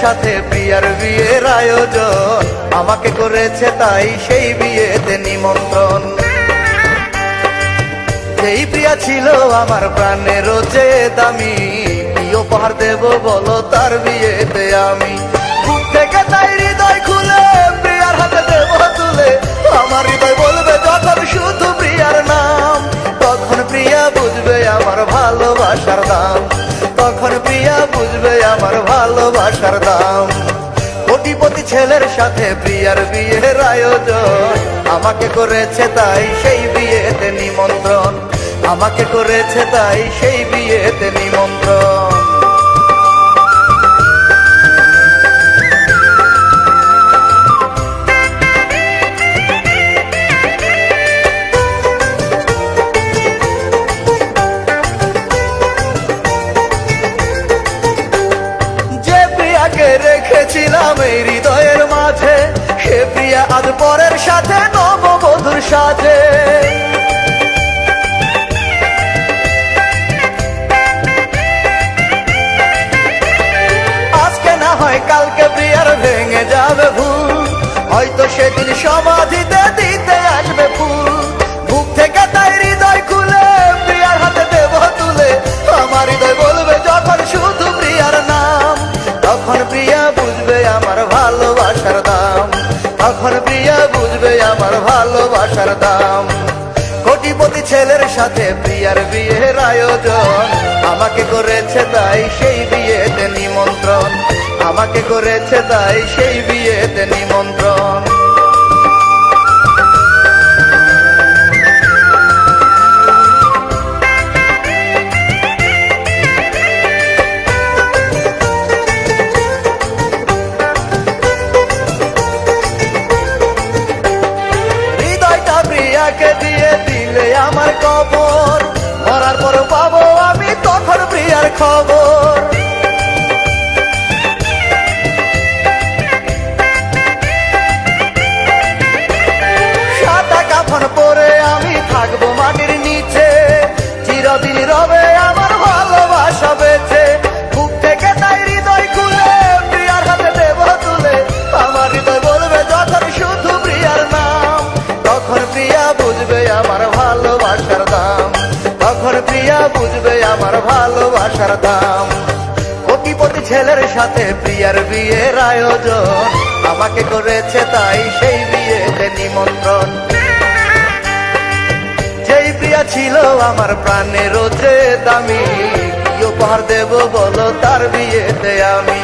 সাথে প্রিয়ার বিয়ের আয়োজন, আমাকে করেছে তাই সেই বিয়েতে নিমন্ত্রণ। যেই প্রিয়া ছিল আমার প্রাণের যে দামি, কি উপহার দেব বলো তার বিয়েতে আমি। বুক থেকে তাই হৃদয় খুলে প্রিয়ার হাতে দেব তুলে, আমার হৃদয় বলবে যখন শুধু প্রিয়ার নাম। তখন প্রিয়া বুঝবে আমার ভালোবাসার দাম, তখন প্রিয়া বুঝবে আমার ভালোবাসার দাম। কোটিপতি ছেলের সাথে প্রিয়ার বিয়ের আয়োজন, আমাকে করেছে তাই সেই বিয়েতে নিমন্ত্রণ, আমাকে করেছে তাই সেই বিয়েতে নিমন্ত্রণ। রেখেছিলাম এই হৃদয়ের মাঝে, সে প্রিয়া আজ পরের সাথে নববধূর সাজে। আজকে না হয় কালকে প্রিয়ার ভেঙে যাবে ভুল, হয়তো সেদিন সমাধিতে দিতে আসবে ফুল। বুক থেকে তাই হৃদয় খুলে প্রিয়ার হাতে দেব তুলে, আমার হৃদয় বলবে যখন শুধু প্রিয়ার নাম। তখন প্রিয়া বুঝবে আমার ভালোবাসার দাম, তখন প্রিয়া বুঝবে আমার ভালোবাসার দাম। কোটিপতি ছেলের সাথে প্রিয়ার বিয়ের আয়োজন, আমাকে করেছে তাই সেই বিয়েতে নিমন্ত্রণ, আমাকে করেছে তাই সেই বিয়েতে নিমন্ত্রণ। প্রিয়াকে দিয়ে দিলে আমার কবর, মরার পর পাবো আমি তখন প্রিয়ার খবর। সাদা কাফন পরে আমি থাকবো মাটির নিচে, চিরদিন রবে আমার ভালোবাসা বেঁচে। বুক থেকে তাই হৃদয় খুলে প্রিয়ার হাতে দেব তুলে, আমার হৃদয় বলবে যখন শুধু প্রিয়ার নাম। তখন প্রিয়া বুঝবে আমার ভালোবাসার দাম, তখন প্রিয়া বুঝবে আমার ভালোবাসার দাম। কোটিপতি ছেলের সাথে প্রিয়ার বিয়ের আয়োজন, আমাকে করেছে তাই সেই বিয়েতে নিমন্ত্রণ। যেই প্রিয়া ছিল আমার প্রাণের যে দামি, কি উপহার দেব বলো তার বিয়েতে আমি।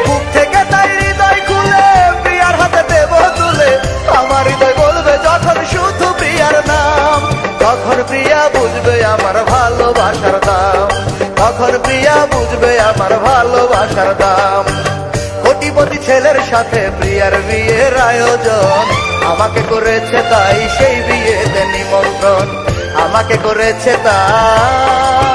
বুক থেকে তাই হৃদয় খুলে প্রিয়ার হাতে দেব তুলে, আমার হৃদয় বলবে যখন শুধু প্রিয়ার নাম। তখন প্রিয়া বুঝবে আমার ভালোবাসার দাম, তখন প্রিয়া বুঝবে আমার ভালোবাসার দাম। কোটিপতি ছেলের সাথে প্রিয়ার বিয়ের আয়োজন, আমাকে করেছে তাই সেই বিয়েতে নিমন্ত্রণ, আমাকে করেছে তাই